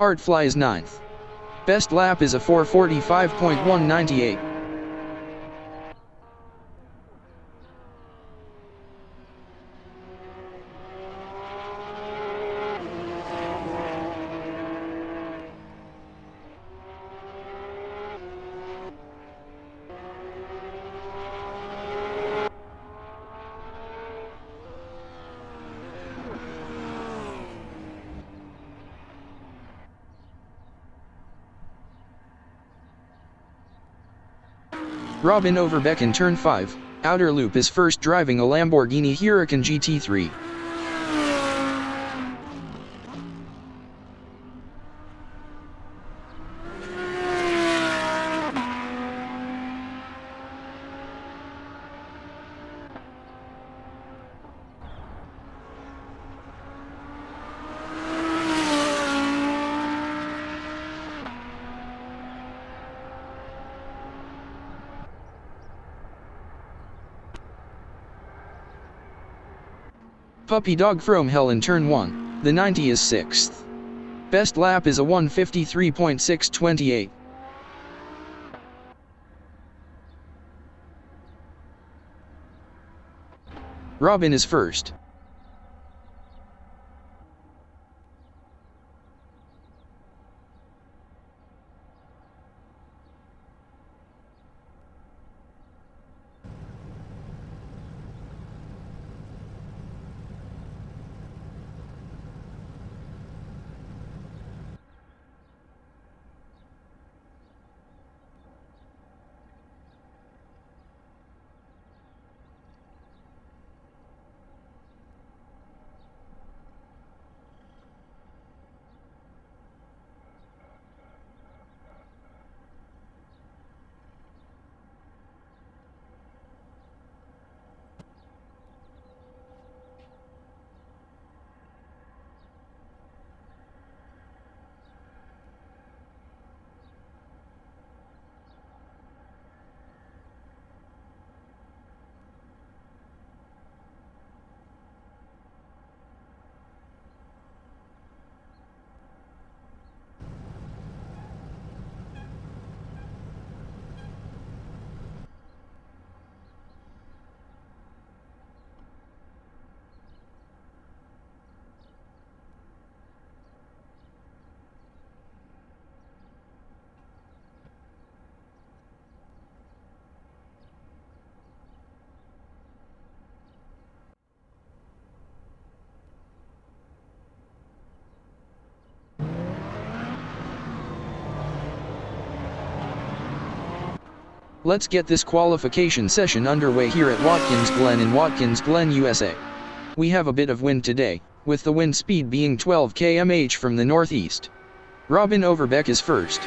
Artfly is 9th. Best lap is a 4:45.198. Robin Overbeck in turn 5, outer loop is first driving a Lamborghini Huracan GT3. Puppy Dog from Hell in turn 1, the 90 is 6th. Best lap is a 1:53.628. Robin is first. Let's get this qualification session underway here at Watkins Glen in Watkins Glen, USA. We have a bit of wind today, with the wind speed being 12 km/h from the northeast. Robin Overbeck is first.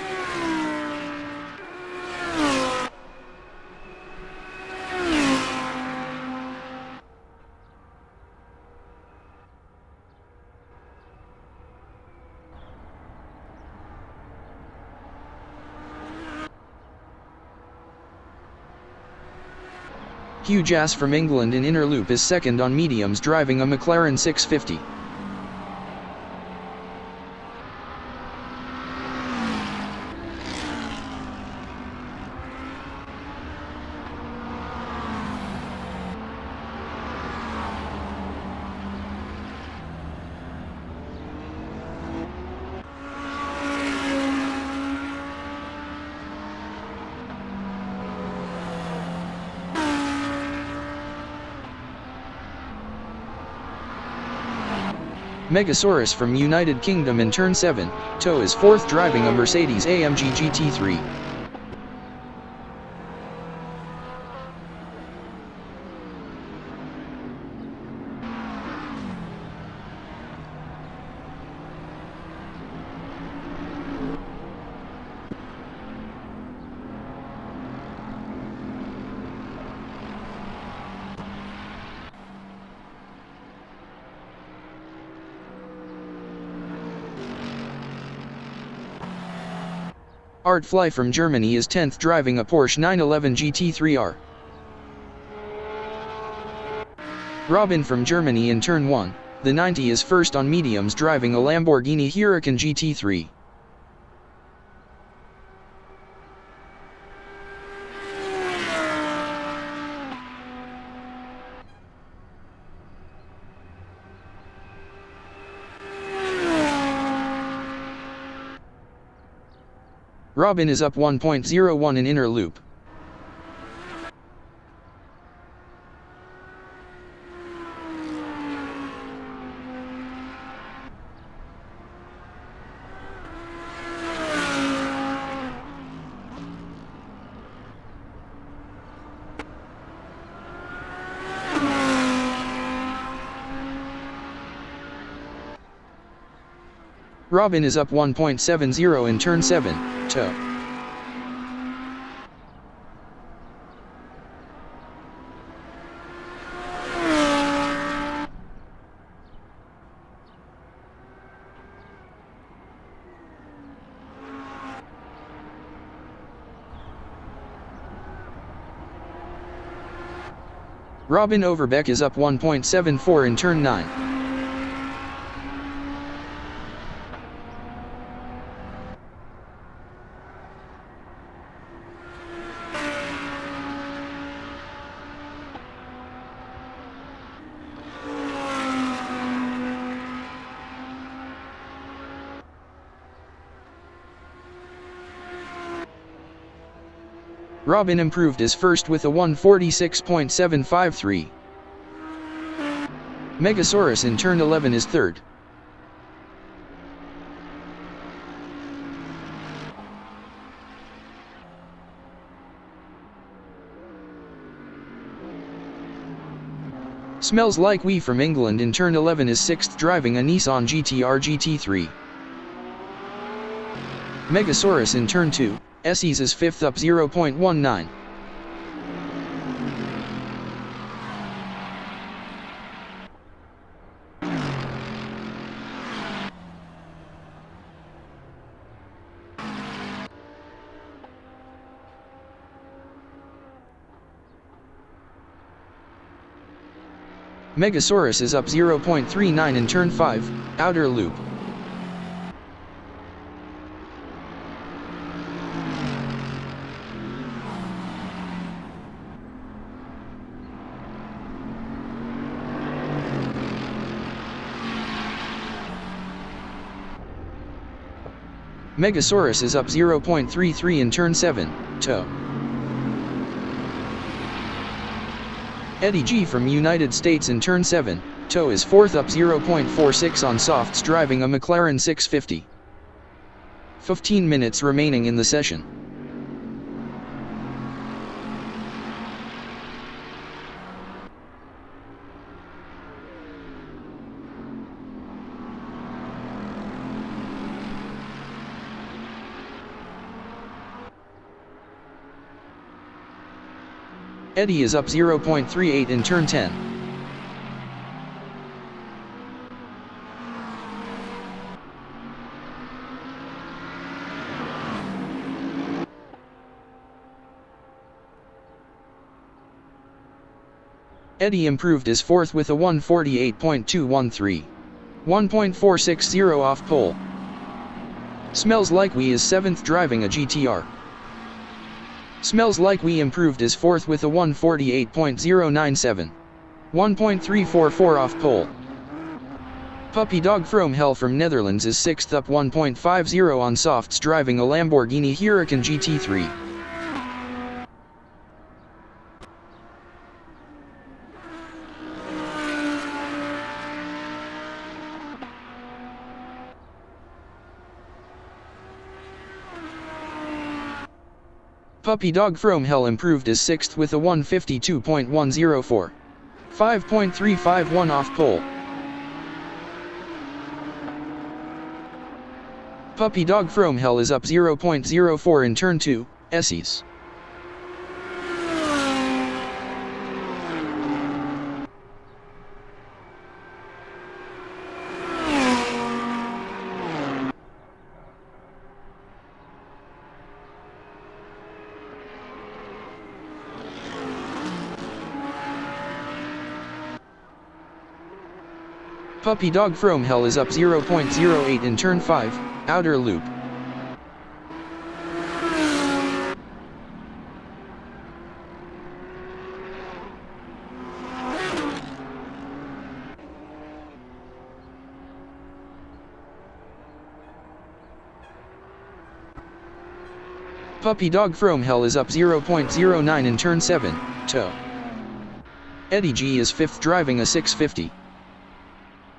Hugh Jass from England in inner loop is second on mediums driving a McLaren 650. Megasaurus from United Kingdom in turn 7, Toe is fourth driving a Mercedes-AMG GT3. Artfly from Germany is 10th driving a Porsche 911 GT3R. Robin from Germany in turn 1, the 90 is first on mediums driving a Lamborghini Huracan GT3. Robin is up 1.01 in inner loop. Robin is up 1.70 in turn 7, toe. Robin Overbeck is up 1.74 in turn 9. Robin improved his first with a 146.753. Megasaurus in turn 11 is third. Smells Like We from England in turn 11 is sixth, driving a Nissan GT3. Megasaurus in turn 2, Esses is fifth, up 0.19. Megasaurus is up 0.39 in turn 5, outer loop. Megasaurus is up 0.33 in turn 7, toe. Eddie G from United States in turn 7, toe is fourth, up 0.46 on softs, driving a McLaren 650. 15 minutes remaining in the session. Eddie is up 0.38 in turn 10. Eddie improved his fourth with a 148.213. 1.460 off pole. Smells Like We is seventh, driving a GTR. Smells Like We improved his fourth with a 148.097. 1.344 off pole. Puppy Dog From Hell from Netherlands is sixth, up 1.50 on softs, driving a Lamborghini Huracan GT3. Puppy Dog From Hell improved his sixth with a 152.104. 5.351 off pole. Puppy Dog From Hell is up 0.04 in turn 2, Esses. Puppy Dog From Hell is up 0.08 in turn 5, outer loop. Puppy Dog from Hell is up 0.09 in turn 7, toe. Eddie G is 5th driving a 650.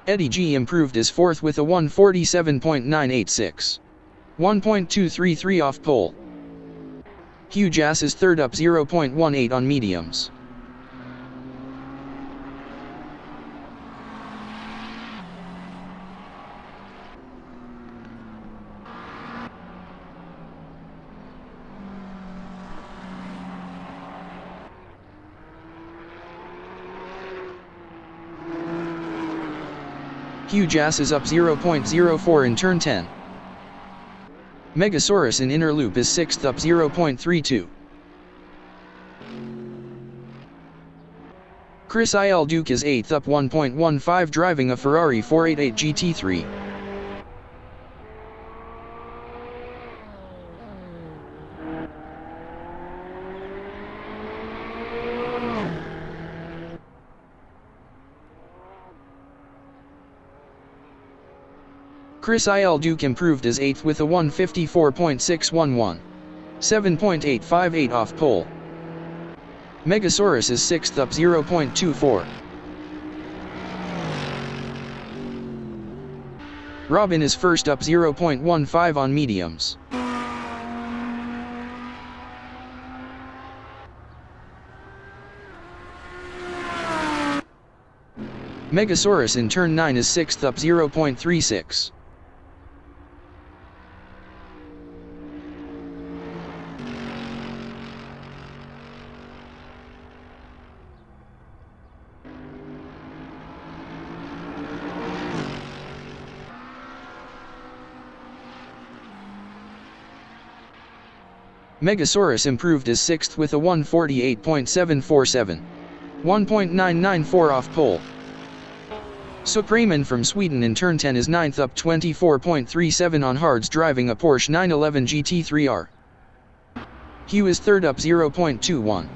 Eddie G improved is 4th with a 147.986. 1.233 off pole. Hugh Jass is 3rd up 0.18 on mediums. Hugh Jass is up 0.04 in turn 10. Megasaurus in inner loop is 6th up 0.32. Chris Il Duke is 8th up 1.15 driving a Ferrari 488 GT3. Chris Il Duke improved as 8th with a 154.611. 7.858 off pole. Megasaurus is 6th up 0.24. Robin is 1st up 0.15 on mediums. Megasaurus in turn 9 is 6th up 0.36. Megasaurus improved as 6th with a 148.747. 1.994 off pole. Supraiman from Sweden in turn 10 is 9th up 24.37 on hards driving a Porsche 911 GT3R. Hugh is 3rd up 0.21.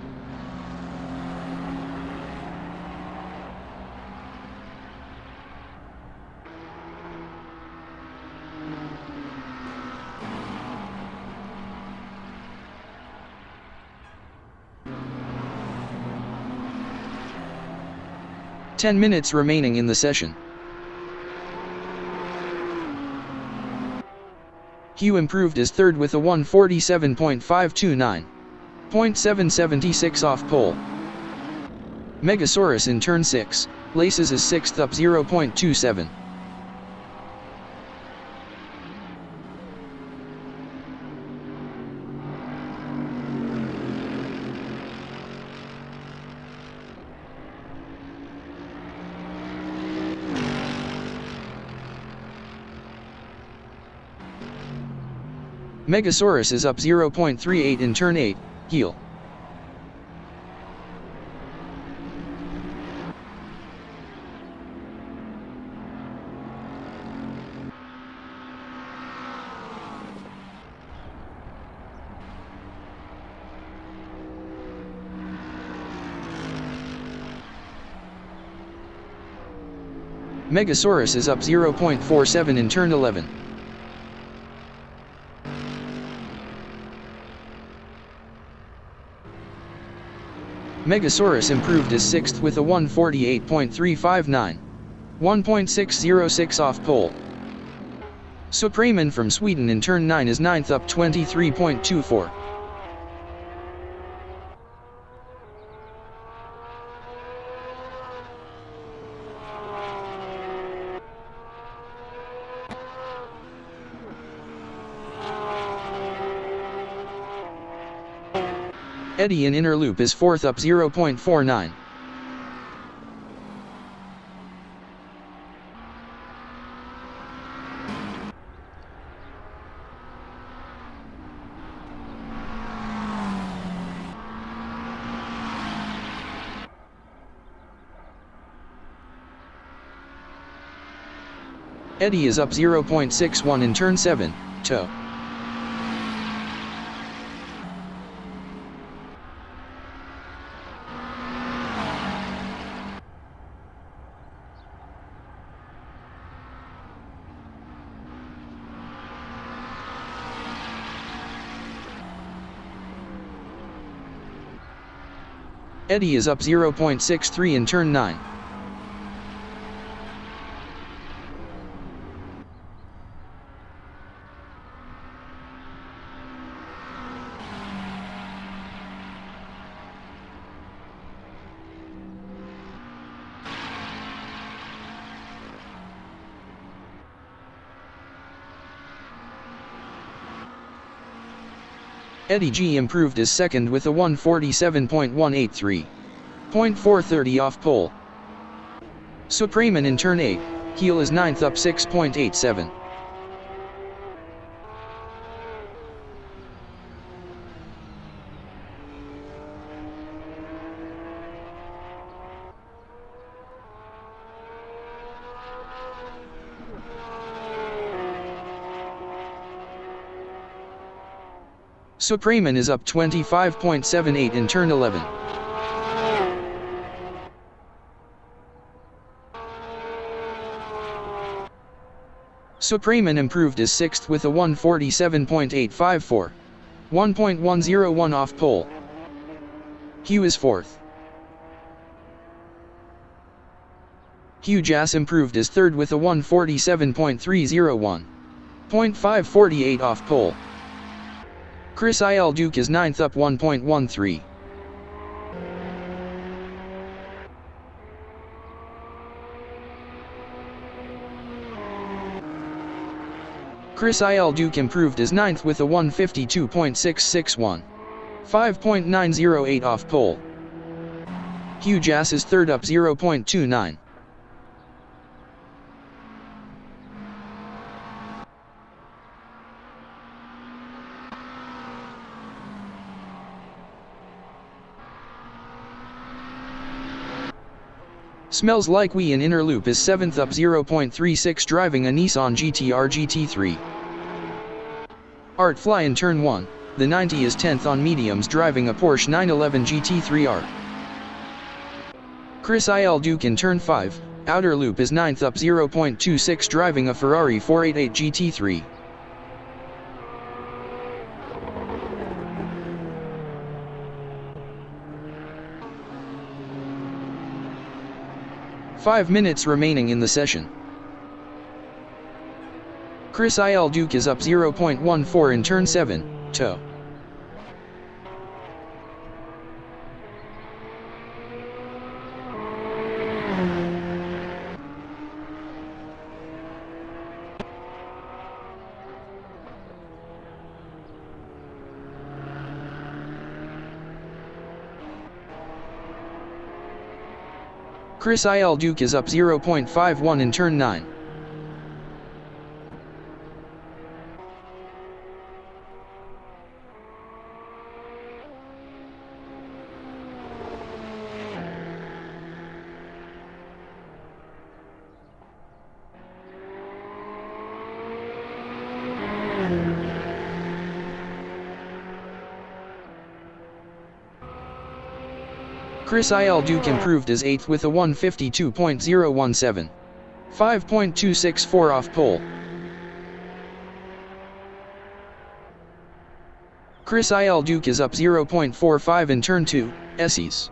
Ten minutes remaining in the session. Hugh improved as 3rd with a 147.529. 0.776 off pole. Megasaurus in turn 6, Laces is 6th up 0.27. Megasaurus is up 0.38 in turn 8, heel. Megasaurus is up 0.47 in turn 11. Megasaurus improved as 6th with a 148.359. 1.606 off pole. Supraiman from Sweden in turn 9 is 9th up 23.24. Eddie in inner loop is 4th up 0.49. Eddie is up 0.61 in turn 7, toe. Eddie is up 0.63 in turn 9. Eddie G improved as second with a 147.183. 0.430 off pole. Supreman in turn 8, Heel is 9th up 6.87. Supreman is up 25.78 in turn 11. Supreman improved as 6th with a 147.854. 1.101 off pole. Hugh is 4th. Hugh Jass improved as 3rd with a 147.301. 0.548 off pole. Chris Il Duke is 9th up 1.13. Chris Il Duke improved as 9th with a 152.661. 5.908 off pole. Hugh Jass is 3rd up 0.29. Smells Like We in inner loop is 7th up 0.36 driving a Nissan GTR GT3. Art Fly in turn 1, the 90 is 10th on mediums driving a Porsche 911 GT3R. Chris Il Duke in turn 5, outer loop is 9th up 0.26 driving a Ferrari 488 GT3. Five minutes remaining in the session. Chris Il Duke is up 0.14 in turn 7, toe. Chris Il Duke is up 0.51 in turn 9. Chris Il Duke improved as 8th with a 152.017. 5.264 off pole. Chris Il Duke is up 0.45 in turn 2, Essies.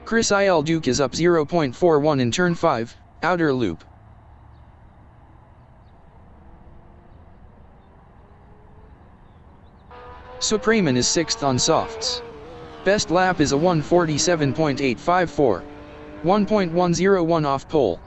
Chris Il Duke is up 0.41 in turn 5, outer loop. Supreman is 6th on softs. Best lap is a 147.854. 1.101 off pole.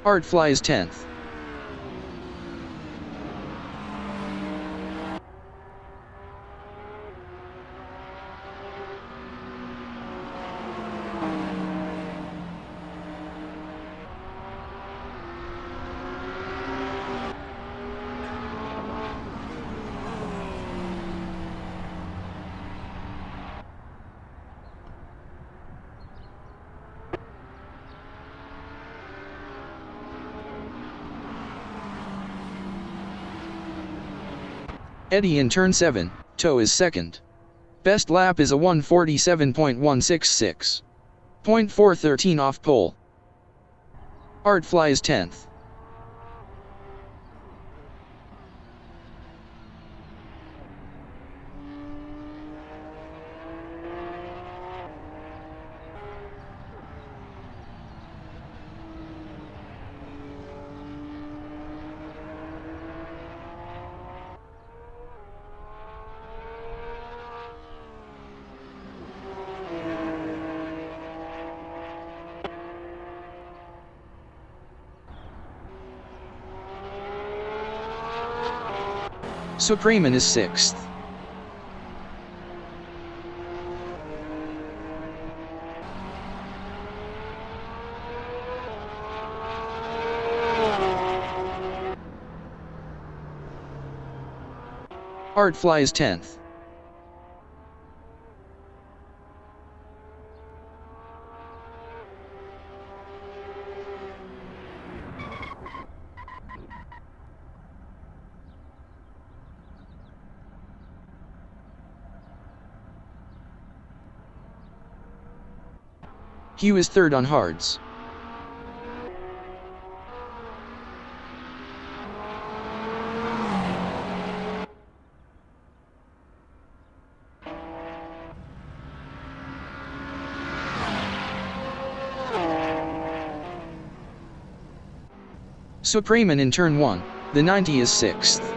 Art Fly is 10th. Eddie in turn 7, toe is second. Best lap is a 147.166. 0.413 off pole. Art flies 10th. Supreman is 6th. Art flies 10th. Hugh is 3rd on hards. Supreman in turn 1, the 90 is 6th.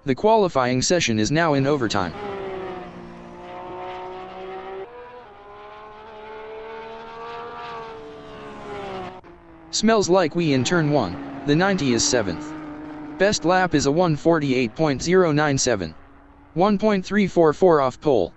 The qualifying session is now in overtime. Smells Like We in turn 1, the 90 is 7th. Best lap is a 148.097. 1.344 off pole.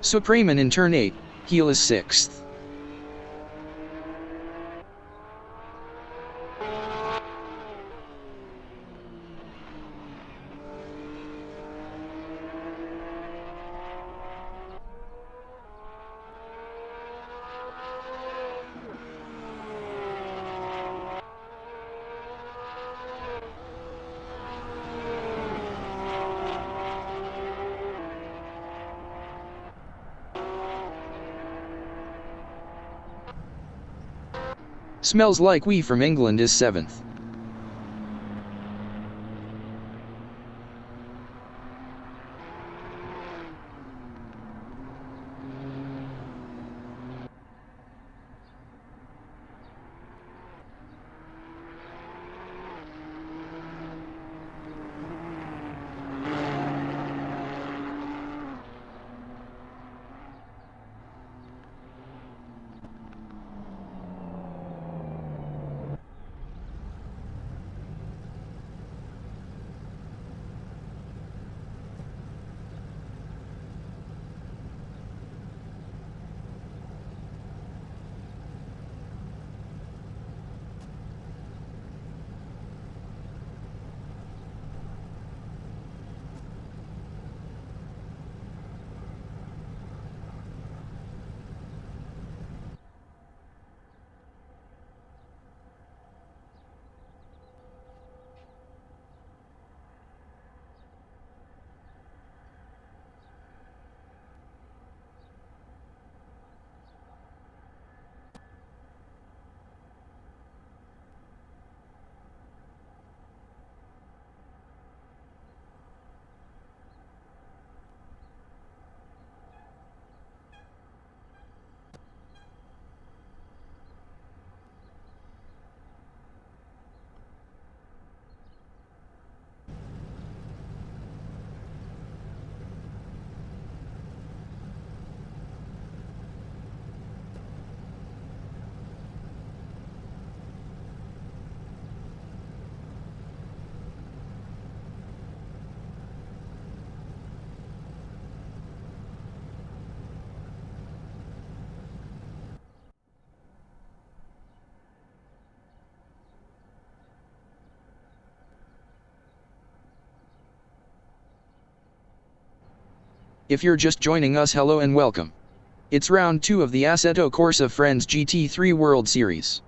Supreman in turn 8, heel is 6th. Smells Like We from England is 7th. If you're just joining us, hello and welcome. It's round 2 of the AssettoCorsaFriends GT3 World Series.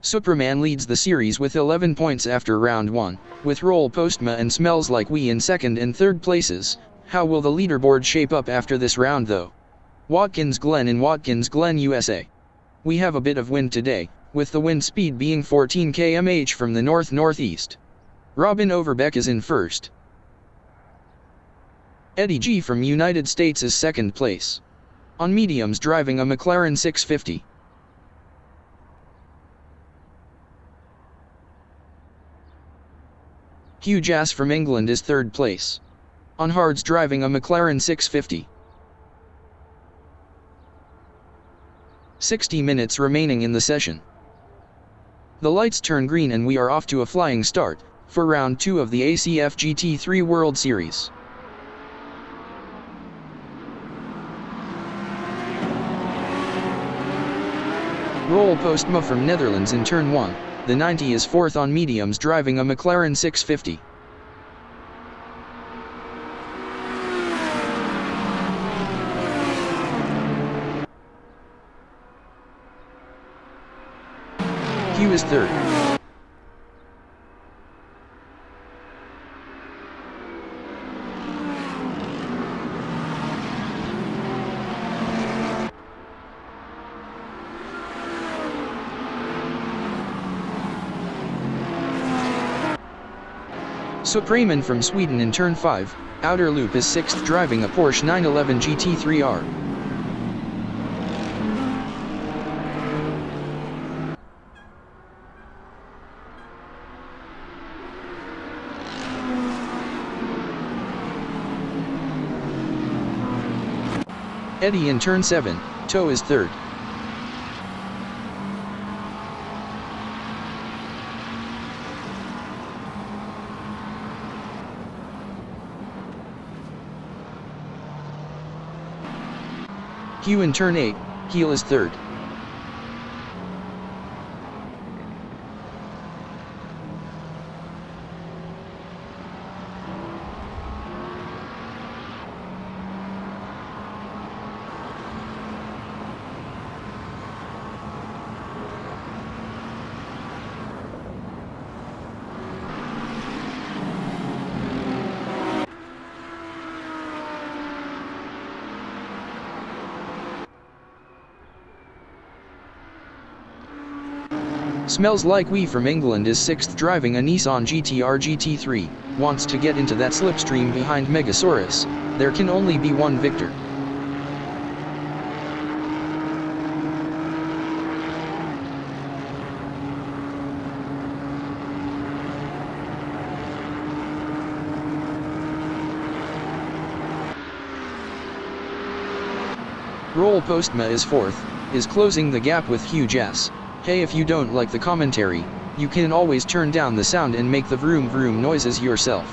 Superman leads the series with 11 points after round 1, with Roll Postma and Smells Like We in second and third places. How will the leaderboard shape up after this round though? Watkins Glen in Watkins Glen, USA. We have a bit of wind today, with the wind speed being 14 km/h from the north-northeast. Robin Overbeck is in first. Eddie G from United States is second place. On mediums, driving a McLaren 650. Hugh Jass from England is third place. On hards, driving a McLaren 650. 60 minutes remaining in the session. The lights turn green and we are off to a flying start for round 2 of the ACF GT3 World Series. Roll Postma from Netherlands in turn 1, the 90 is fourth on mediums, driving a McLaren 650. Hugh is third. Supreman from Sweden in turn 5, outer loop is 6th, driving a Porsche 911 GT3R. Eddie in turn 7, Toe is third. Hugh in turn 8, Heel is third. Smells Like We from England is 6th, driving a Nissan GTR GT3, wants to get into that slipstream behind Megasaurus. There can only be one victor. Roll Postma is fourth, is closing the gap with Hugh Jass. Hey, if you don't like the commentary, you can always turn down the sound and make the vroom vroom noises yourself.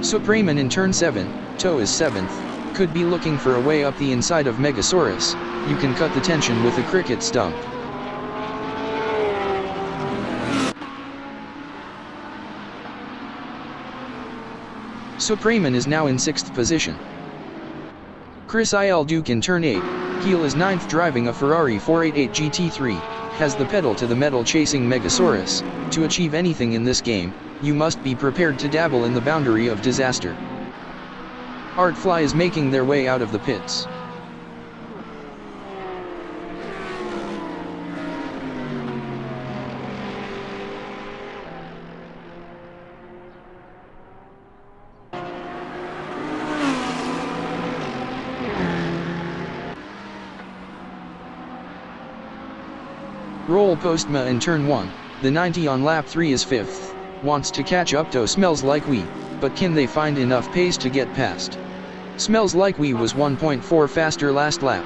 Supreman in turn 7, Toe is 7th, could be looking for a way up the inside of Megasaurus. You can cut the tension with a cricket stump. Supreman is now in 6th position. Chris Il Duke in turn 8, Heel is 9th, driving a Ferrari 488 GT3, has the pedal to the metal, chasing Megasaurus. To achieve anything in this game, you must be prepared to dabble in the boundary of disaster. Artfly is making their way out of the pits. Roll Postma in turn 1, the 90 on lap 3 is 5th. Wants to catch up to Smells Like We, but can they find enough pace to get past? Smells Like We was 1.4 faster last lap.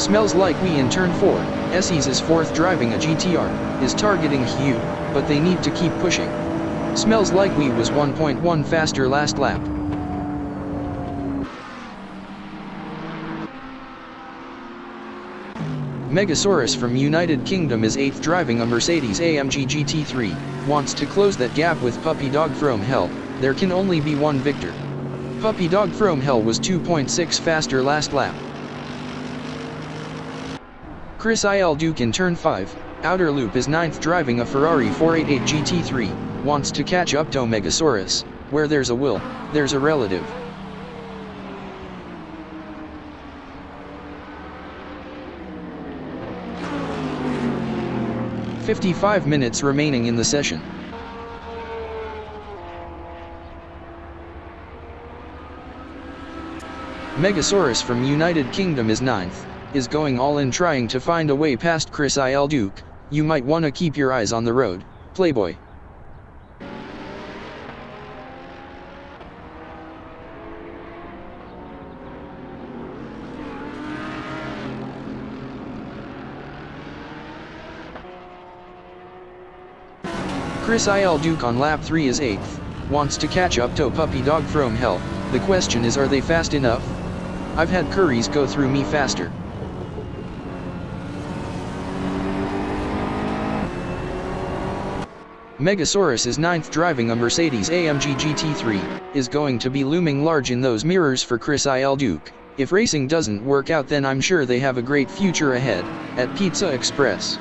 Smells like we in turn 4, SEs is 4th driving a GTR, is targeting Hugh, but they need to keep pushing. Smells like we was 1.1 faster last lap. Megasaurus from United Kingdom is 8th driving a Mercedes AMG GT3, wants to close that gap with Puppy Dog from Hell. There can only be one victor. Puppy Dog from Hell was 2.6 faster last lap. Chris Il Duke in turn 5, outer loop is 9th driving a Ferrari 488 GT3, wants to catch up to Megasaurus. Where there's a will, there's a relative. "55 minutes remaining in the session. Megasaurus from United Kingdom is 9th, is going all in trying to find a way past Chris Il Duke. You might wanna keep your eyes on the road, Playboy. Chris Il Duke on lap 3 is 8th, wants to catch up to Puppy Dog from Hell. The question is, are they fast enough? I've had curries go through me faster. Megasaurus is 9th driving a Mercedes AMG GT3, is going to be looming large in those mirrors for Chris Il Duke. If racing doesn't work out, then I'm sure they have a great future ahead at Pizza Express.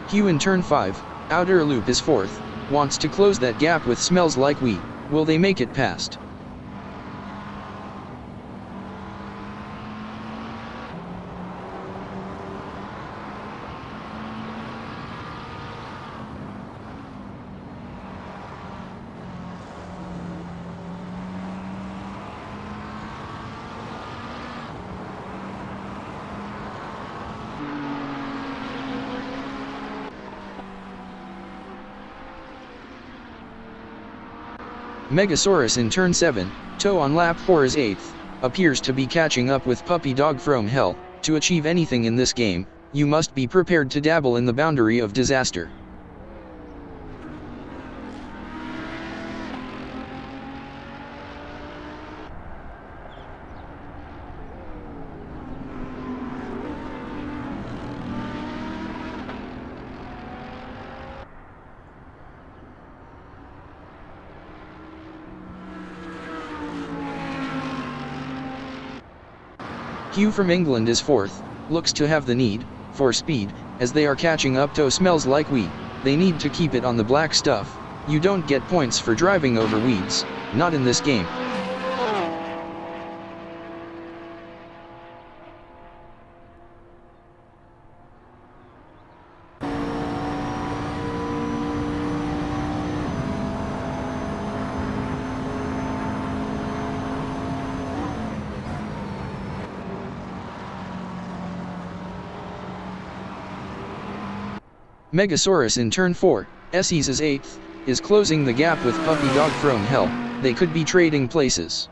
Hugh in turn 5, outer loop is 4th, wants to close that gap with Smells Like We. Will they make it past? Megasaurus in turn 7, toe on lap 4 is 8th, appears to be catching up with Puppy Dog from Hell. To achieve anything in this game, you must be prepared to dabble in the boundary of disaster. Hugh from England is 4th, looks to have the need for speed, as they are catching up to Smells Like We. They need to keep it on the black stuff. You don't get points for driving over weeds, not in this game. Megasaurus in turn 4, SEs is 8th, is closing the gap with Puppy Dog from Hell. They could be trading places.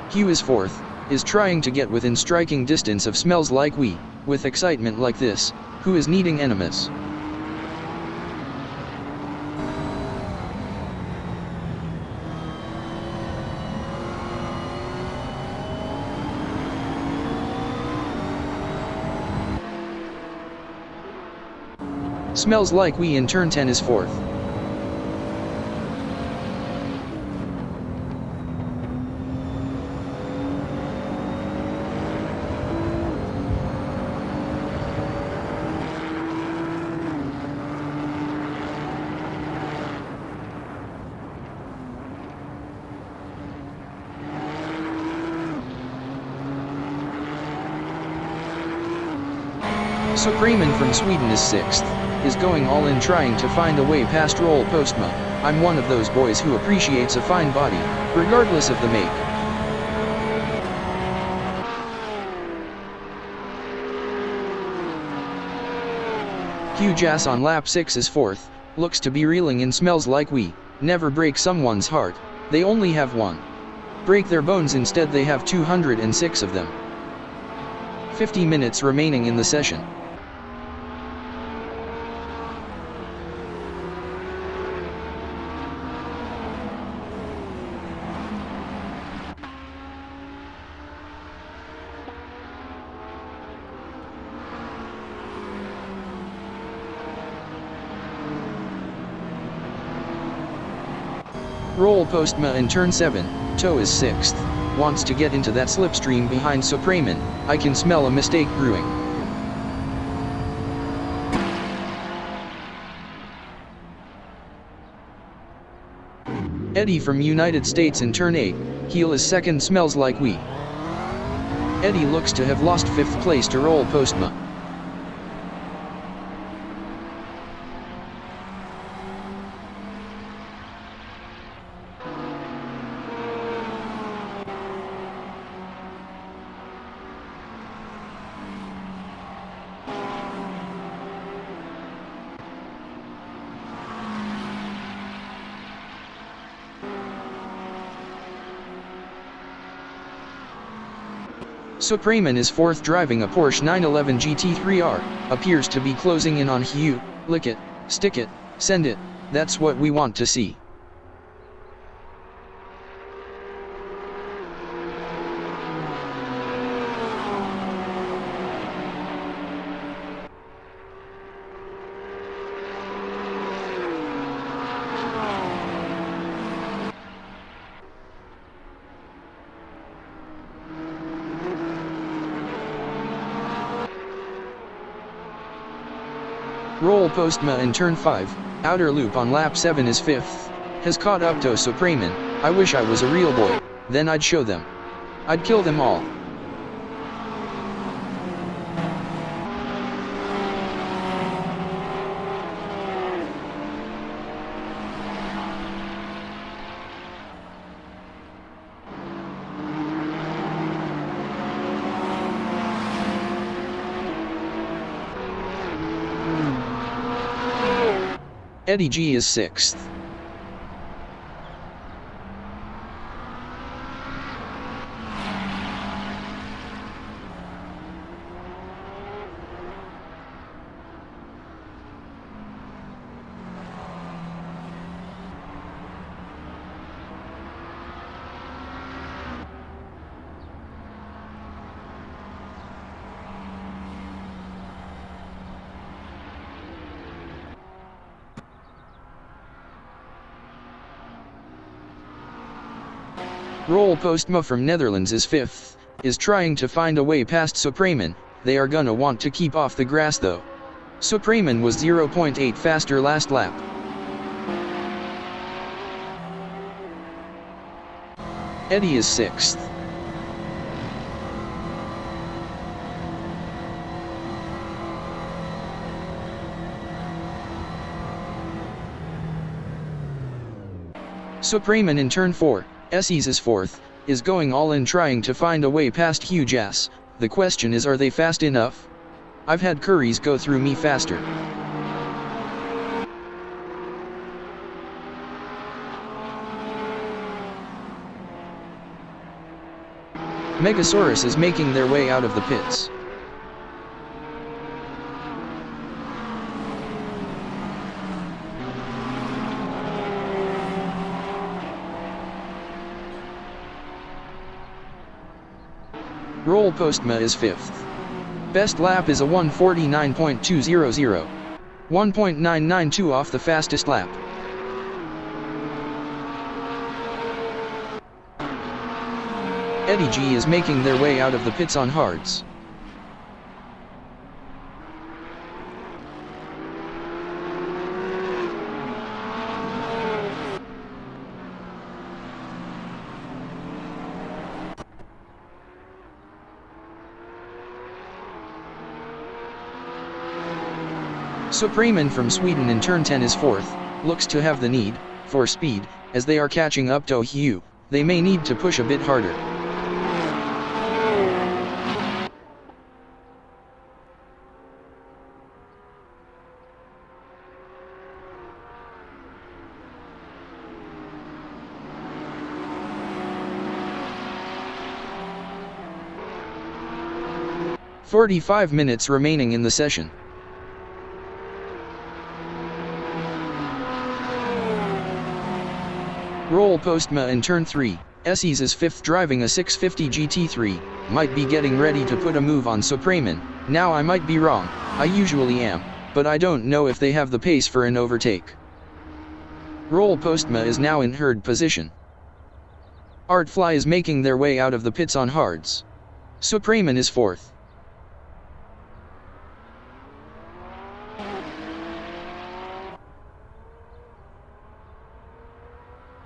Hugh is 4th, is trying to get within striking distance of Smells Like We. With excitement like this, who is needing enemies? Smells Like We in turn 10 is 4th. Supremen from Sweden is 6th, is going all in trying to find a way past Roll Postma. I'm one of those boys who appreciates a fine body, regardless of the make. Huge Ass on lap 6 is 4th, looks to be reeling and smells like we never break someone's heart, they only have one. Break their bones instead, they have 206 of them. 50 minutes remaining in the session. Roll Postma in turn 7, Toe is 6th, wants to get into that slipstream behind Supremen, I can smell a mistake brewing. Eddie from United States in turn 8, Heel is 2nd, smells like we. Eddie looks to have lost 5th place to Roll Postma. Supremen is 4th driving a Porsche 911 GT3R, appears to be closing in on Hugh. Lick it, stick it, send it, that's what we want to see. Roll Postma in turn 5, outer loop on lap 7 is 5th, has caught up to Supremen. I wish I was a real boy, then I'd show them. I'd kill them all. Eddie G is 6th. Roll Postma from Netherlands is 5th, is trying to find a way past Supremen. They are gonna want to keep off the grass though. Supremen was 0.8 faster last lap. Eddie is 6th. Supremen in turn 4. Esses is 4th, is going all in trying to find a way past Huge Ass. The question is, are they fast enough? I've had curries go through me faster. Megasaurus is making their way out of the pits. Roll Postma is 5th. Best lap is a 1:49.200. 1.992 off the fastest lap. Eddie G is making their way out of the pits on hards. Supremen from Sweden in turn 10 is 4th, looks to have the need for speed, as they are catching up to Hugh. They may need to push a bit harder. "45 minutes remaining in the session. Roll Postma in turn 3, Esses is 5th driving a 650 GT3, might be getting ready to put a move on Supremen. Now I might be wrong, I usually am, but I don't know if they have the pace for an overtake. Roll Postma is now in third position. Artfly is making their way out of the pits on hards. Supremen is 4th.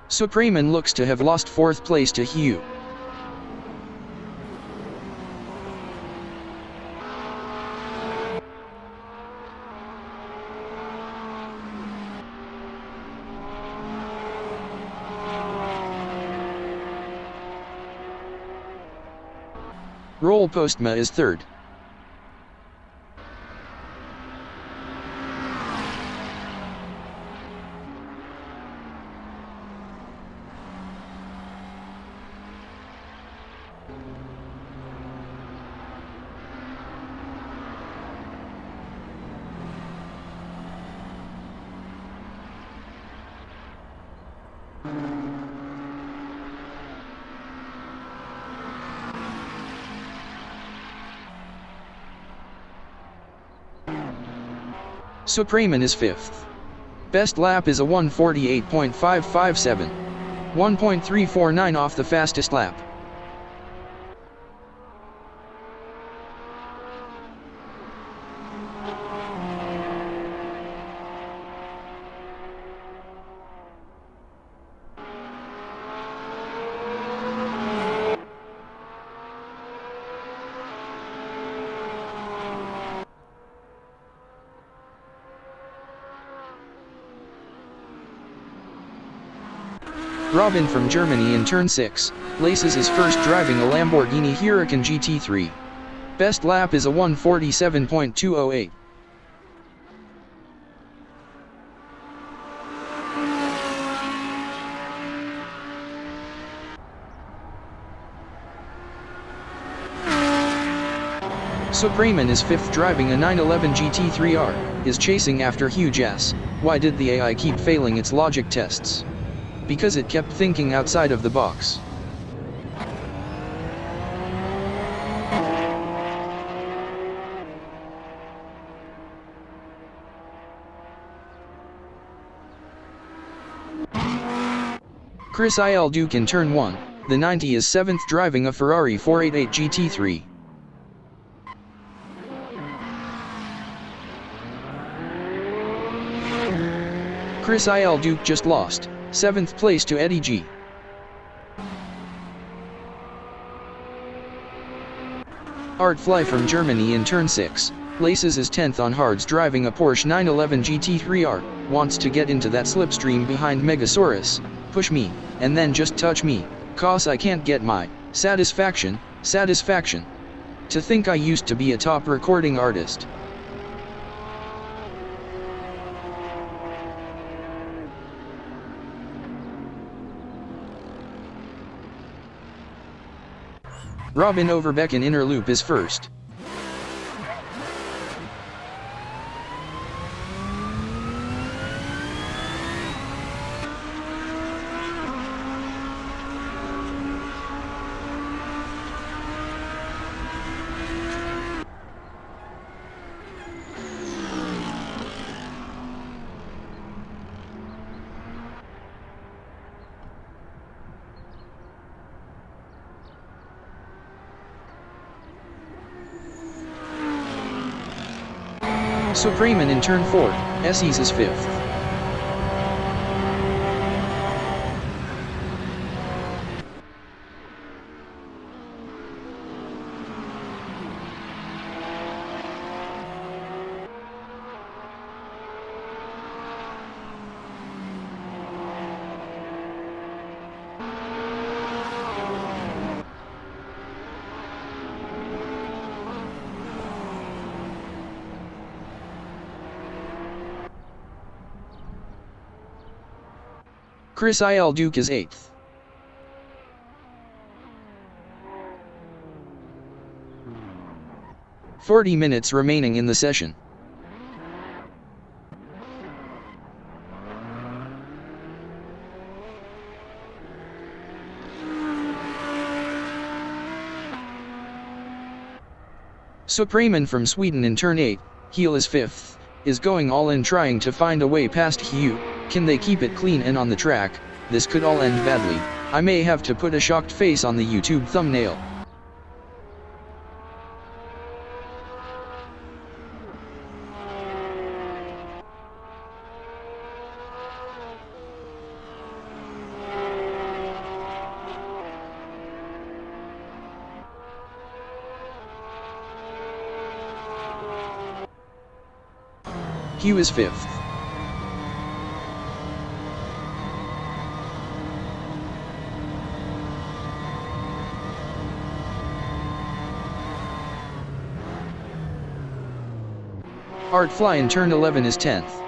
Supremen looks to have lost 4th place to Hugh. Roll Postma is 3rd. Supremen is 5th. Best lap is a 1:48.557. 1.349 off the fastest lap. Robin from Germany in turn 6, Laces is 1st driving a Lamborghini Huracan GT3. Best lap is a 1:47.208. Supremen is 5th driving a 911 GT3R, is chasing after Hugh Jess. Why did the AI keep failing its logic tests? Because it kept thinking outside of the box. Chris Il Duke in turn 1, the 90 is 7th driving a Ferrari 488 GT3. Chris Il Duke just lost 7th place to Eddie G. Artfly from Germany in turn 6, Laces is 10th on hards driving a Porsche 911 GT3R, wants to get into that slipstream behind Megasaurus, push me, and then just touch me, cause I can't get my satisfaction. To think I used to be a top recording artist. Robin Overbeck in inner loop is 1st. Supremen in turn 4, Esses is 5th. Chris Il Duke is 8th. "40 minutes remaining in the session. Supreman from Sweden in turn 8, Heel is 5th, is going all in trying to find a way past Hugh. Can they keep it clean and on the track? This could all end badly. I may have to put a shocked face on the YouTube thumbnail. Hugh is 5th. Artfly in turn 11 is 10th.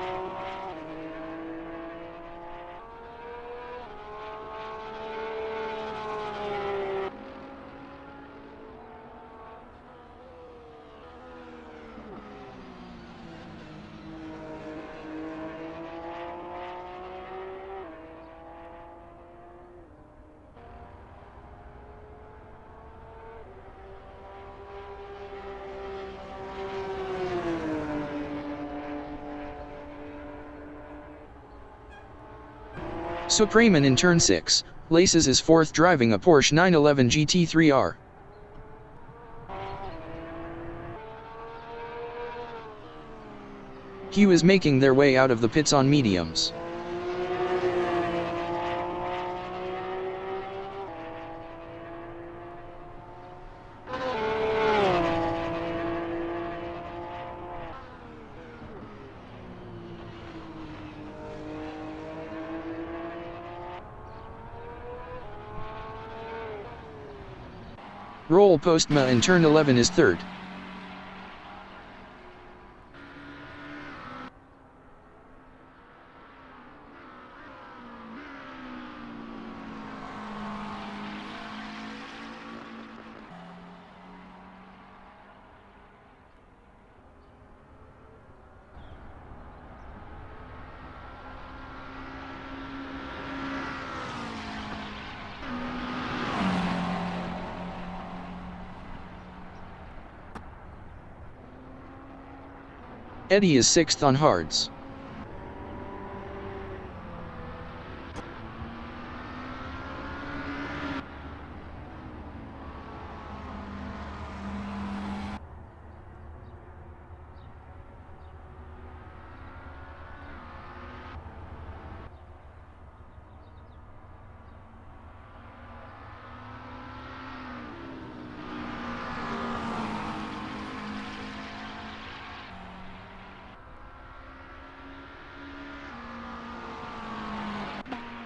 Supreman in turn 6, Laces is 4th driving a Porsche 911 GT3R. Hugh is making their way out of the pits on mediums. Roll Postma in turn 11 is 3rd. Eddie is 6th on hards.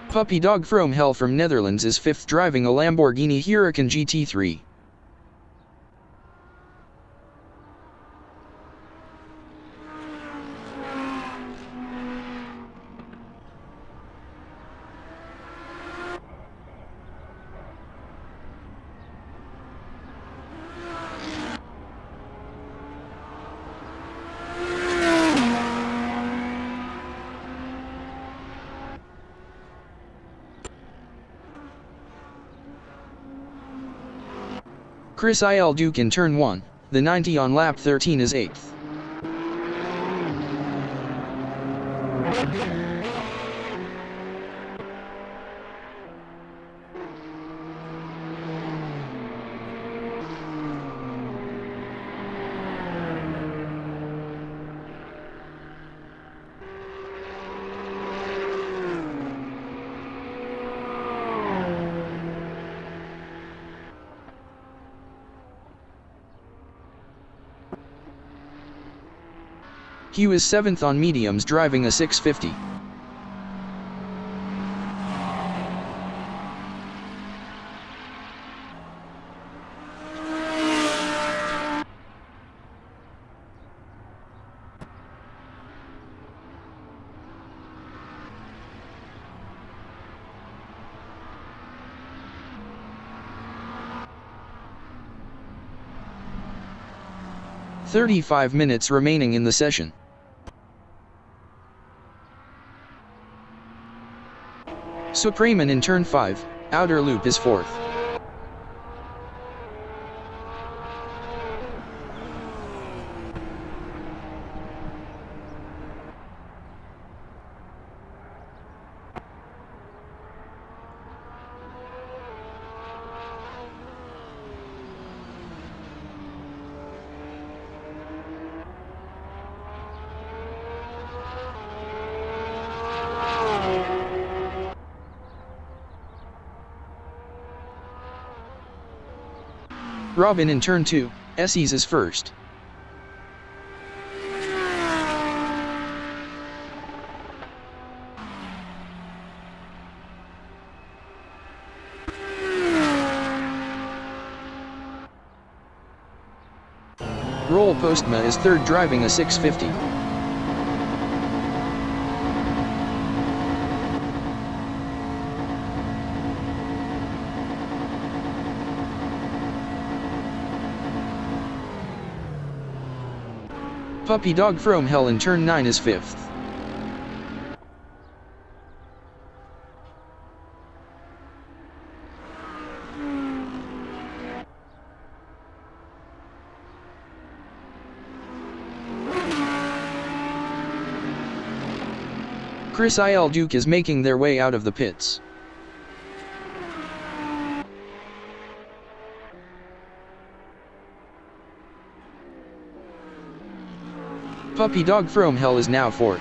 Puppy Dog from Hell from Netherlands is 5th driving a Lamborghini Huracan GT3. Chris Il Duke in turn 1, the 90 on lap 13 is 8th. Hugh is 7th on mediums driving a 650. 35 minutes remaining in the session. Supreman in turn 5, outer loop is 4th. Robin in turn 2, SEs is first. Roll Postma is third, driving a 650. Puppy Dog from Hell in turn 9 is 5th. Chris Il Duke is making their way out of the pits. Puppy Dog from Hell is now 4th.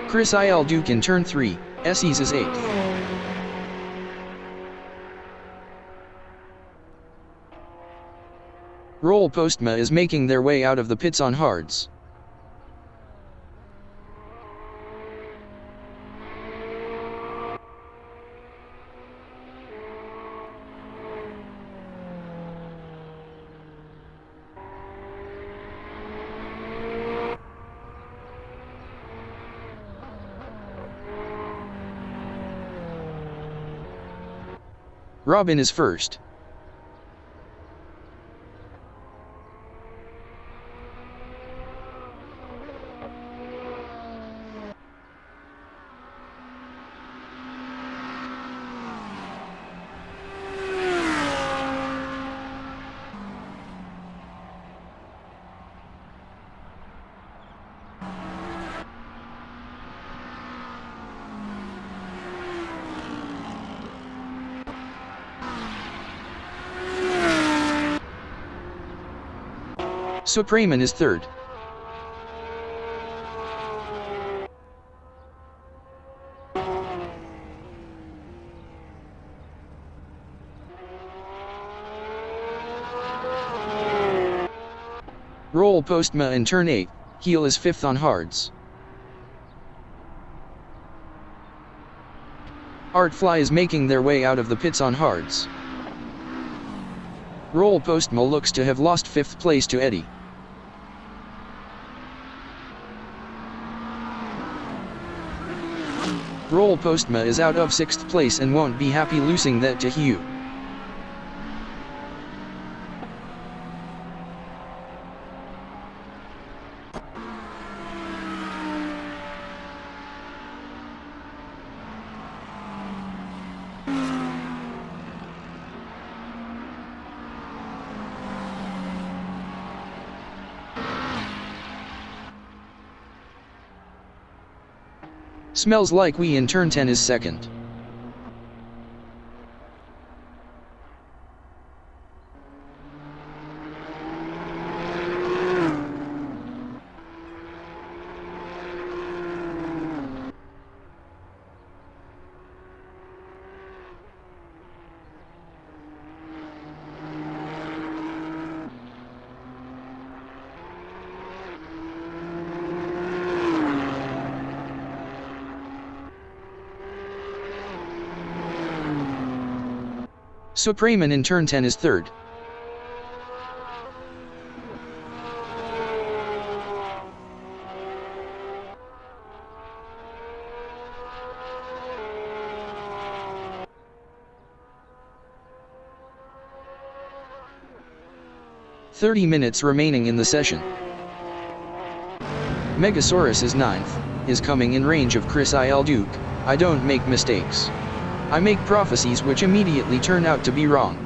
Chris Il Duke in turn 3, SEs is 8th. Roll Postma is making their way out of the pits on hards. Robin is first. Supreman is third. Roll Postma in turn 8, Heel is 5th on hards. Artfly is making their way out of the pits on hards. Roll Postma looks to have lost 5th place to Eddie. Roll Postma is out of 6th place and won't be happy losing that to Hugh. Smells Like We in turn 10 is second. Supreman in turn 10 is third. 30 minutes remaining in the session. Megasaurus is 9th, is coming in range of Chris Il Duke. I don't make mistakes. I make prophecies which immediately turn out to be wrong.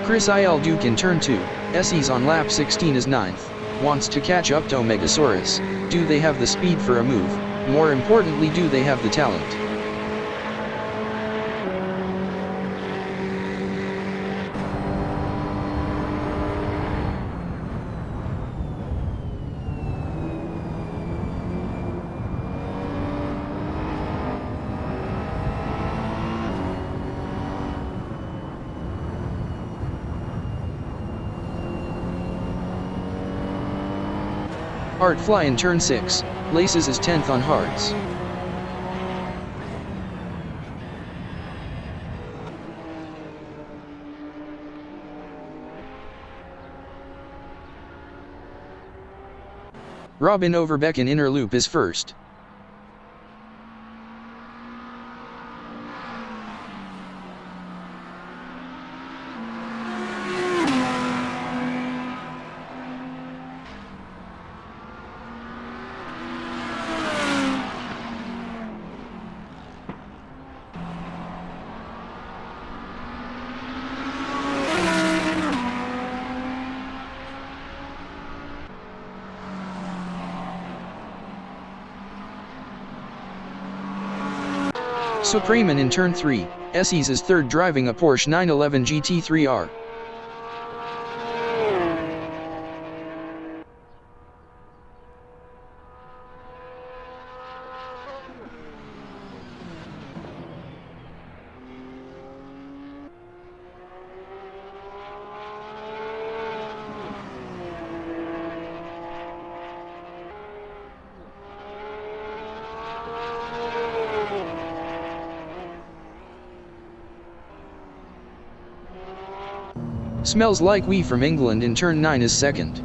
Chris Il Duke in turn 2, SE's on lap 16 is 9th, wants to catch up to Megasaurus. Do they have the speed for a move? More importantly, do they have the talent? Artfly in turn 6, Laces is 10th on hards. Robin Overbeck in inner loop is first. Supreman in turn 3, SE's is third driving a Porsche 911 GT3R. Smells Like We from England in turn 9 is second.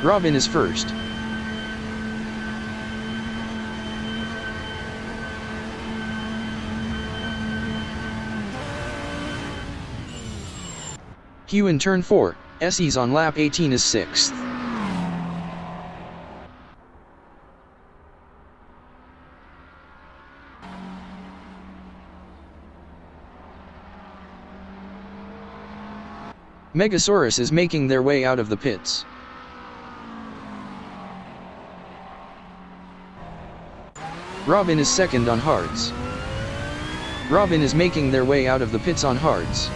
Robin is first. Hugh in turn 4, SE's on lap 18 is 6th. Megasaurus is making their way out of the pits. Robin is second on hards. Robin is making their way out of the pits on hards.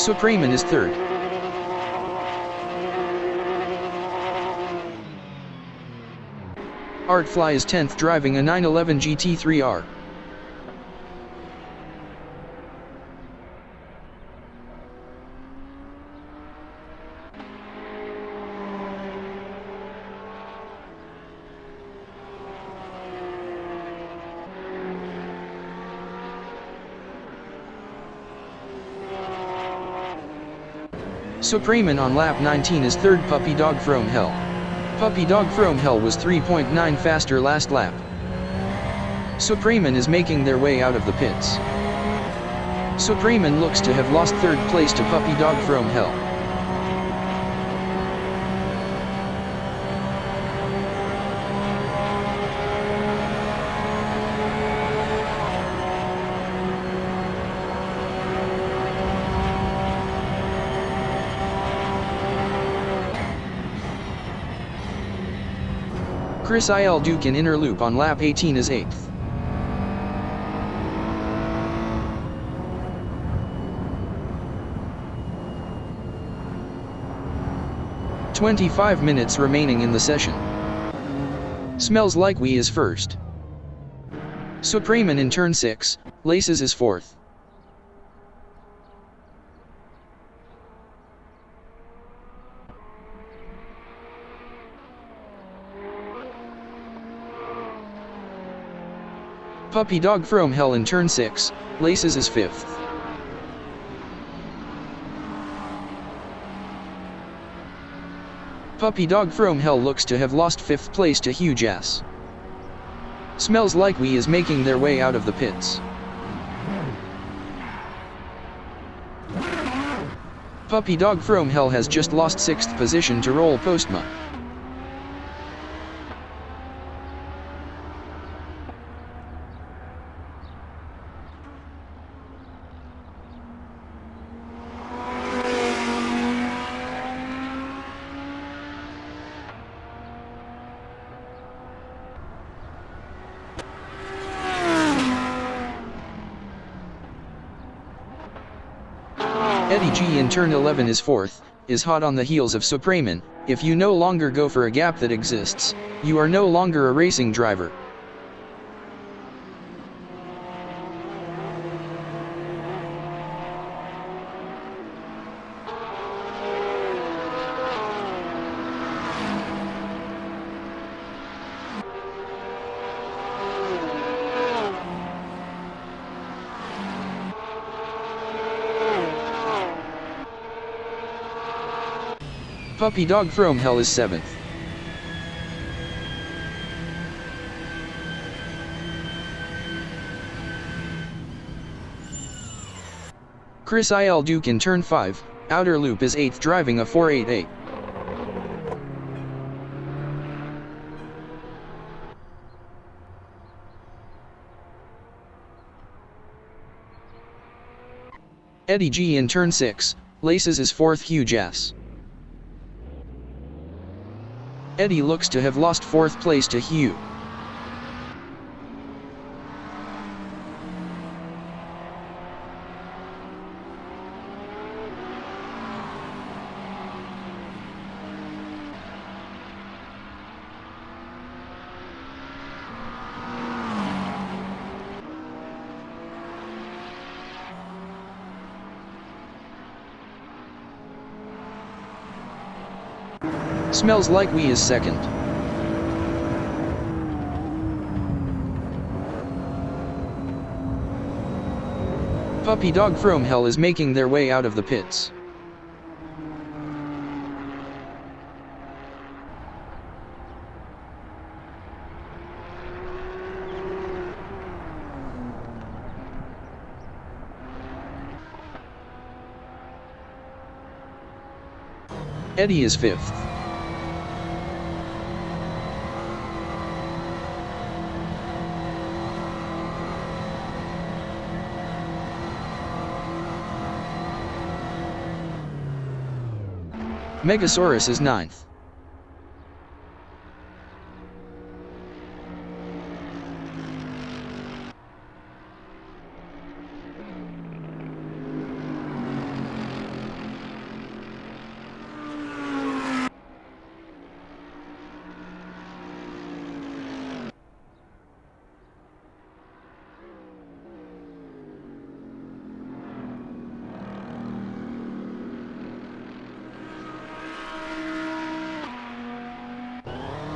Supreman is third. Artfly is 10th driving a 911 GT3R. Supreman on lap 19 is third. Puppy Dog from Hell. Puppy Dog from Hell was 3.9 faster last lap. Supreman is making their way out of the pits. Supreman looks to have lost third place to Puppy Dog from Hell. Chris Il Duke in inner loop on lap 18 is 8th. 25 minutes remaining in the session. Smells Like We is first. Supreman in turn 6, Laces is fourth. Puppy Dog From Hell in turn 6, Laces is fifth. Puppy Dog From Hell looks to have lost 5th place to Huge Ass. Smells Like We is making their way out of the pits. Puppy Dog From Hell has just lost 6th position to Roll Postma. Eddie G in turn 11 is fourth, is hot on the heels of Supreman. If you no longer go for a gap that exists, you are no longer a racing driver. Puppy Dog From Hell is 7th. Chris Il Duke in turn 5, Outer Loop is 8th driving a 488. Eddie G in turn 6, Laces is 4th Huge Ass. Eddie looks to have lost 4th place to Hugh. Smells Like We is 2nd. Puppy Dog From Hell is making their way out of the pits. Eddie is 5th. Megasaurus is 9th.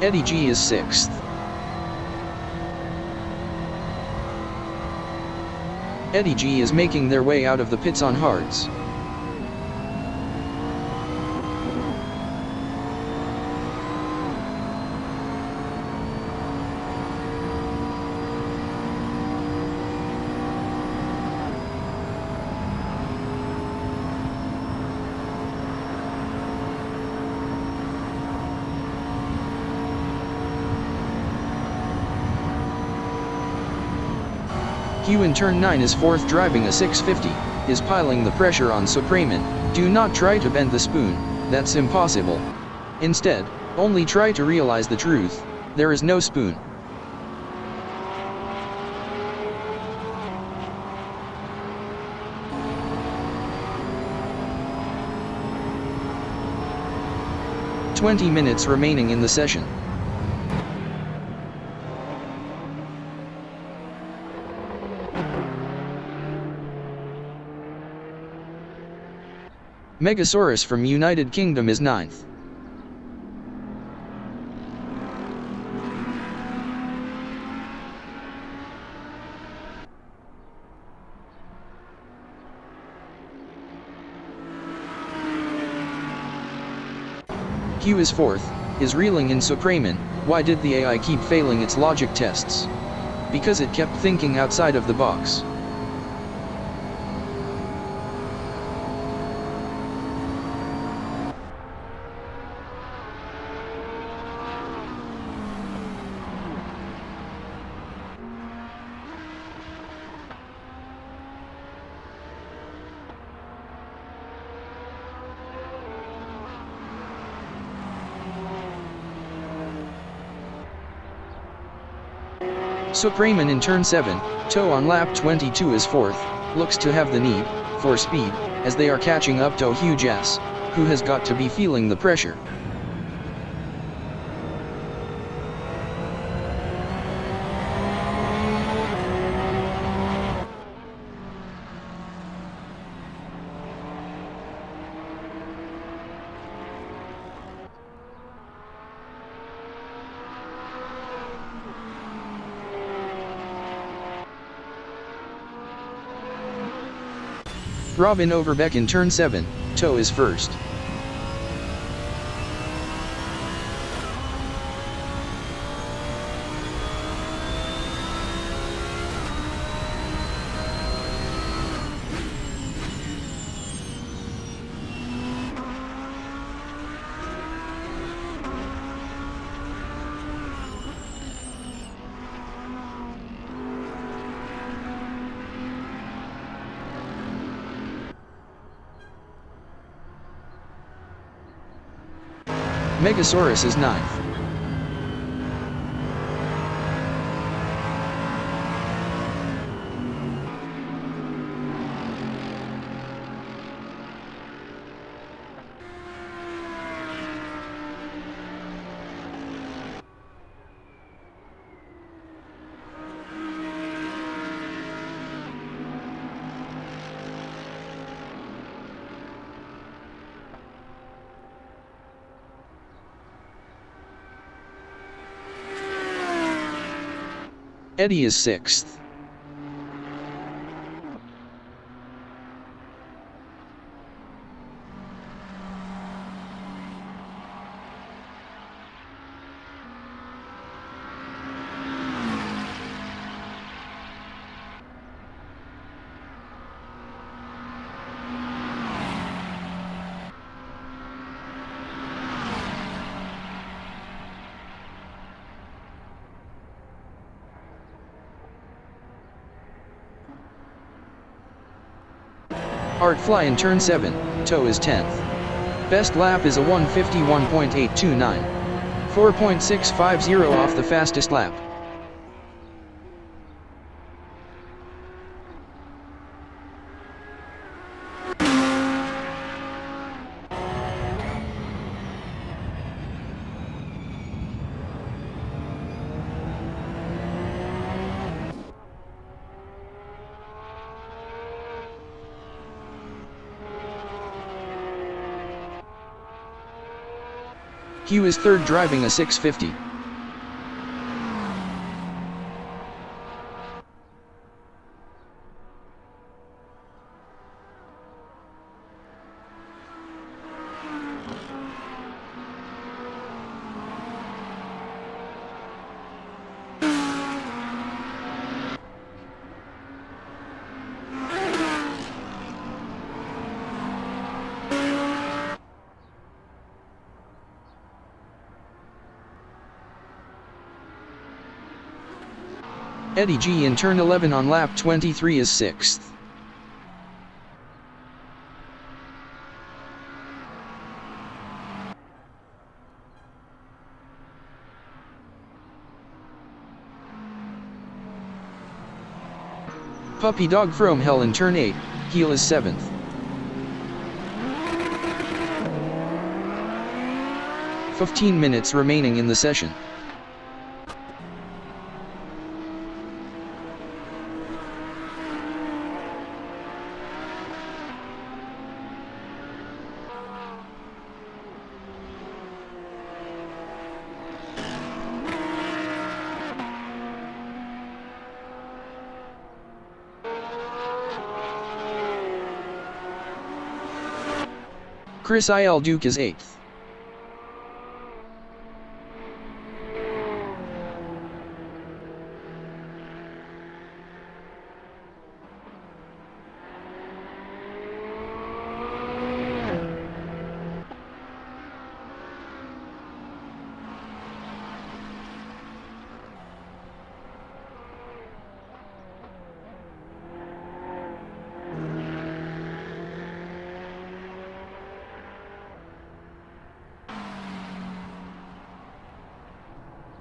Eddie G is 6th. Eddie G is making their way out of the pits on hards. Hugh in turn 9 is 4th driving a 650, is piling the pressure on Supreman. Do not try to bend the spoon, that's impossible. Instead, only try to realize the truth, there is no spoon. 20 minutes remaining in the session. Megasaurus from United Kingdom is 9th. Q is 4th, is reeling in Supramen. Why did the AI keep failing its logic tests? Because it kept thinking outside of the box. Supramen in turn 7, Toe on lap 22 is 4th, looks to have the need for speed, as they are catching up to Huge Ass, who has got to be feeling the pressure. Robin Overbeck in turn 7, Toe is 1st. Megasaurus is 9th. Eddie is 6th. Artfly in turn 7, Toe is 10th. Best lap is a 151.829. 4.650 off the fastest lap. Hugh is 3rd driving a 650. Eddie G in turn 11 on lap 23 is 6th. Puppy Dog from Hell in turn 8, Heel is 7th. 15 minutes remaining in the session. Chris Il Duke is 8th.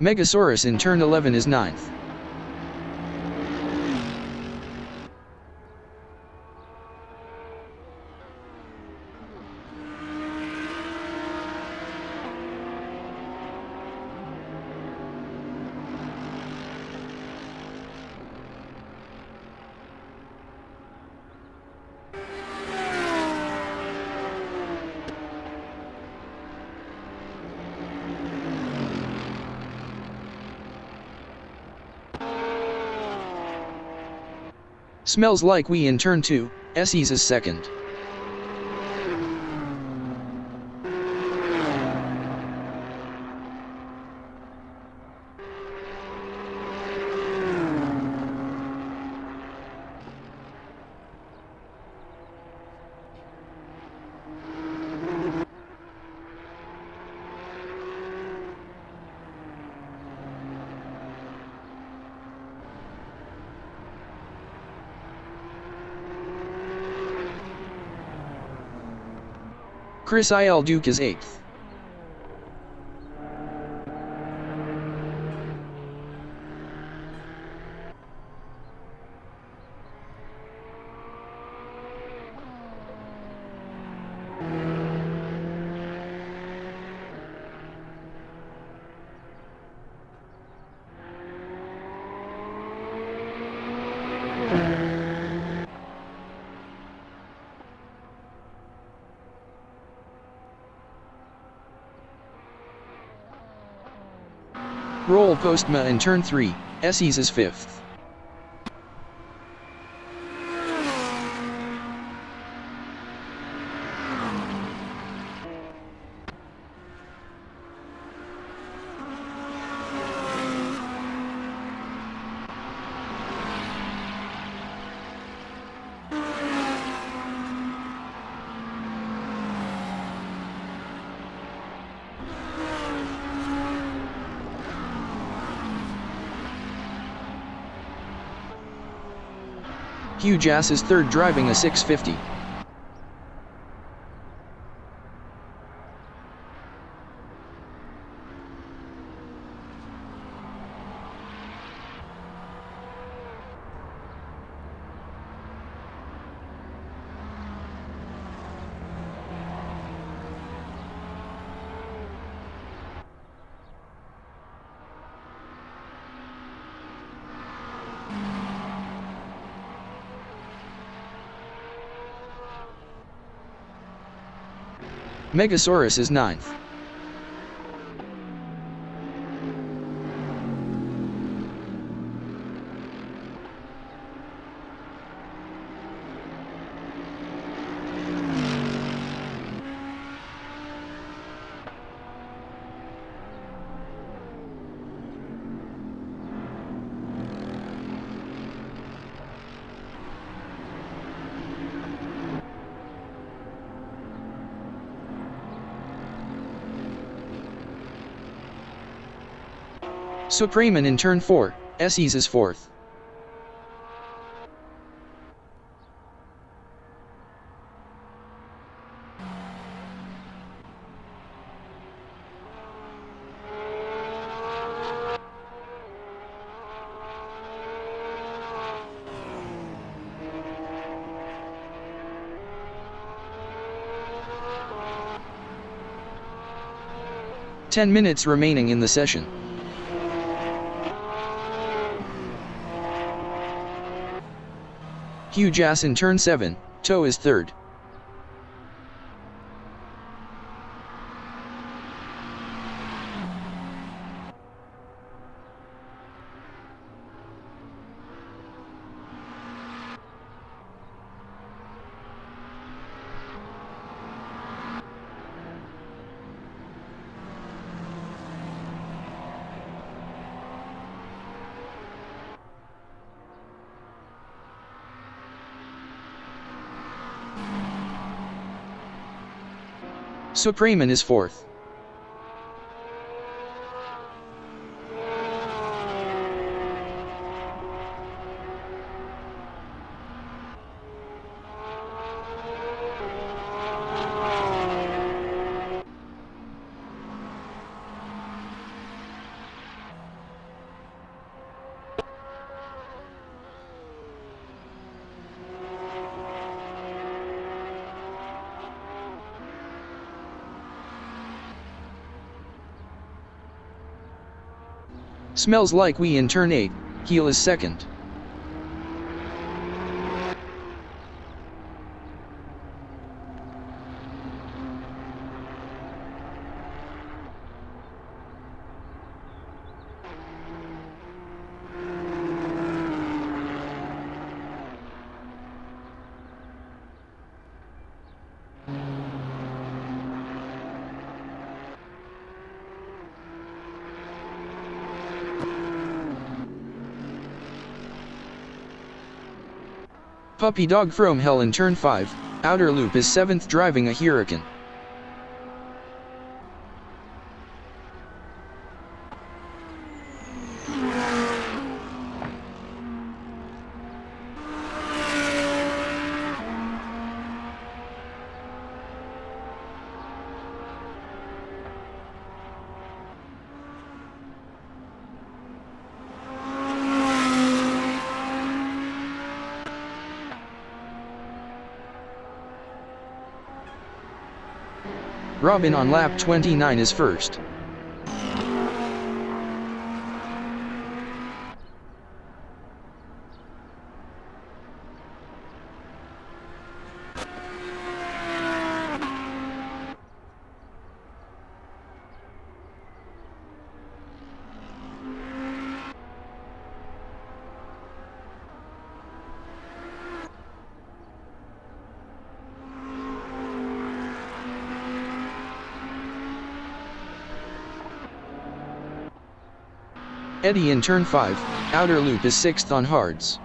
Megasaurus in turn 11 is 9th. Smells Like We in turn 2, SEs is 2nd. Chris Il Duke is 8th. Roll Postma in turn 3, SEs is 5th. Huge Ass is 3rd driving a 650. Megasaurus is 9th. Supreman in turn 4, SEs is 4th. 10 minutes remaining in the session. Huge ass in turn 7, toe is third. Supreman is fourth. Smells like we in turn 8, heel is second. Puppy dog from hell in turn 5, outer loop is 7th driving a Hurricane. Robin on lap 29 is first. Eddie in turn 5, outer loop is 6th on hards.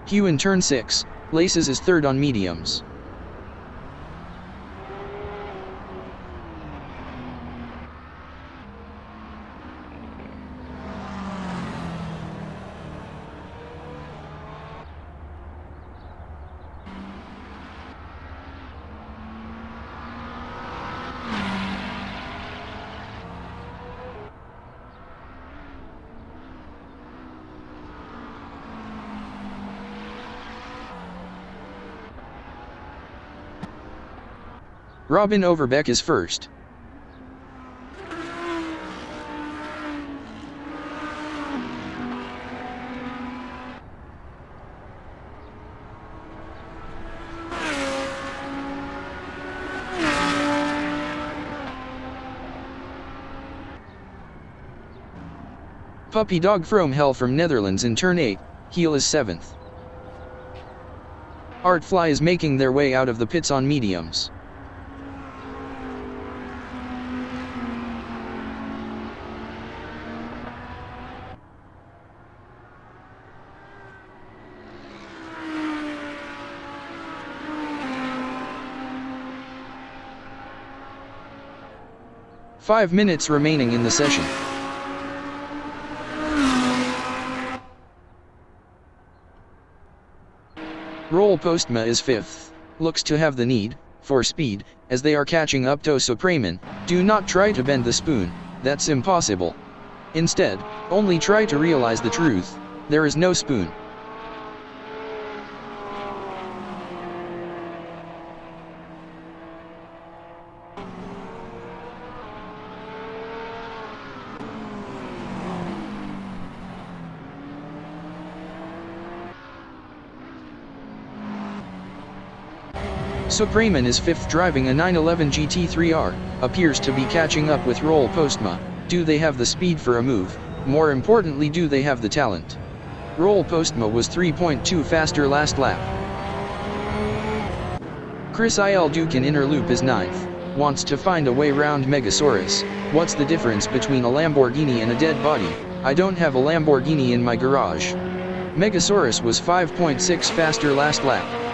Hugh in turn 6, Laces is third on mediums. Robin Overbeck is first. Puppy dog from hell from Netherlands in turn 8, heel is 7th. Artfly is making their way out of the pits on mediums. 5 minutes remaining in the session. Roll Postma is 5th. Looks to have the need for speed, as they are catching up to Supremen. Do not try to bend the spoon, that's impossible. Instead, only try to realize the truth, there is no spoon. Supremen is 5th driving a 911 GT3R, appears to be catching up with Roll Postma. Do they have the speed for a move? More importantly, do they have the talent? Roll Postma was 3.2 faster last lap. Chris Il Duke in inner loop is 9th, wants to find a way round Megasaurus. What's the difference between a Lamborghini and a dead body? I don't have a Lamborghini in my garage. Megasaurus was 5.6 faster last lap.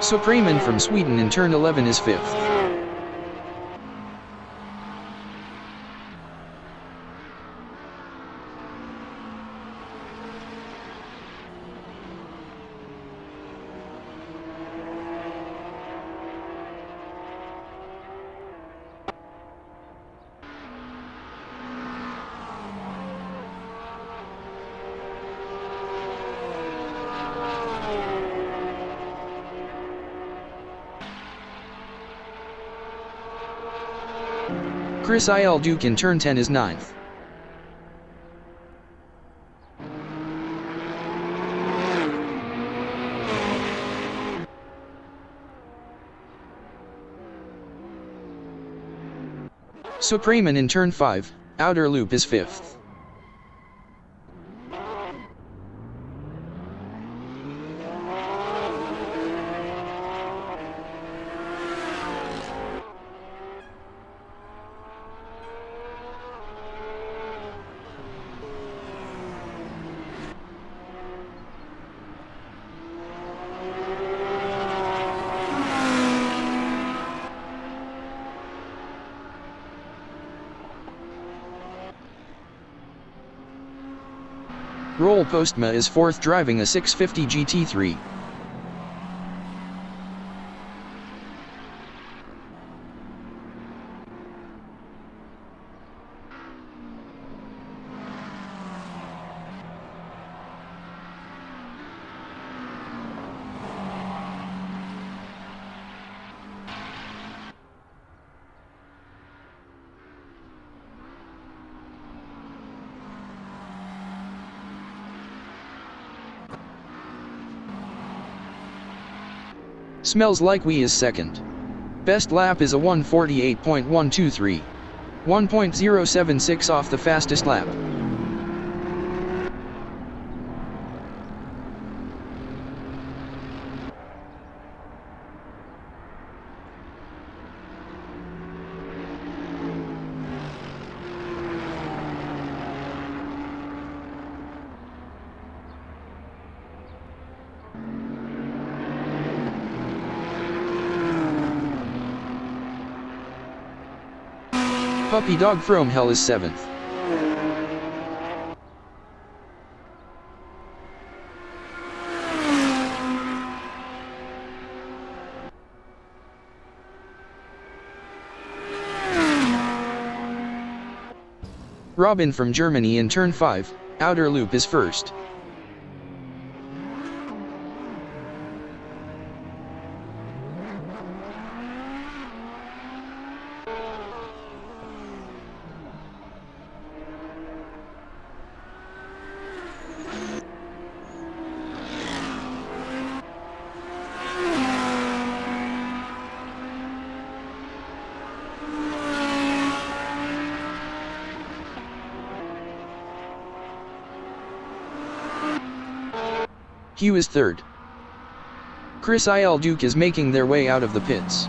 Supremen from Sweden in turn 11 is 5th. Chris Il Duke in turn 10 is 9th. Supremen in turn 5, outer loop is 5th. Roll Postma is 4th driving a 650 GT3. Smells Like We is 2nd. Best lap is a 1:48.123. 1.076 off the fastest lap. Puppy Dog From Hell is 7th. Robin from Germany in turn 5, outer loop is 1st. Hugh is 3rd. Chris Il Duke is making their way out of the pits.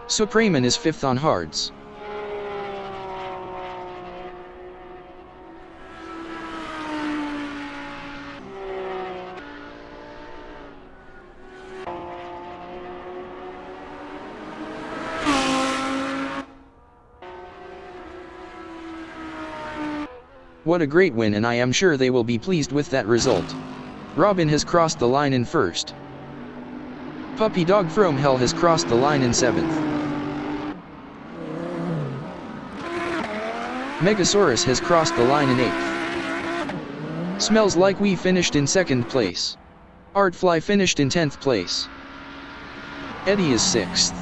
Supreman is 5th on hards. What a great win, and I am sure they will be pleased with that result. Robin has crossed the line in 1st. Puppy Dog From Hell has crossed the line in 7th. Megasaurus has crossed the line in 8th. Smells Like We finished in 2nd place. Artfly finished in 10th place. Eddie is 6th.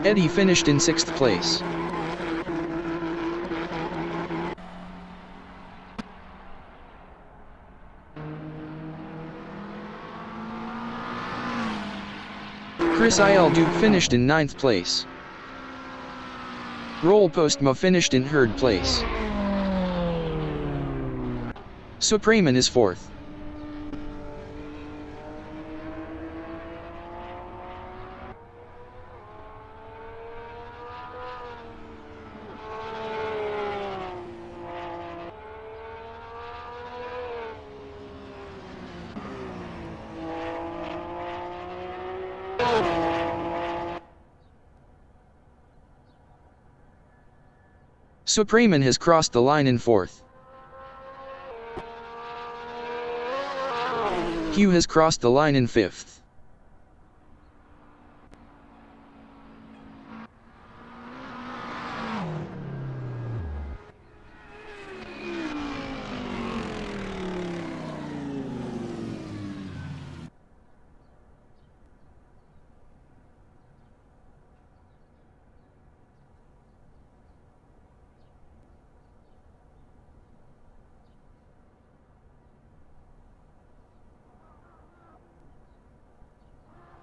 Eddie finished in 6th place. Chris Il Duke finished in 9th place. Roll Postma finished in 3rd place. Supreman is 4th. Supreman has crossed the line in 4th. Hugh has crossed the line in 5th.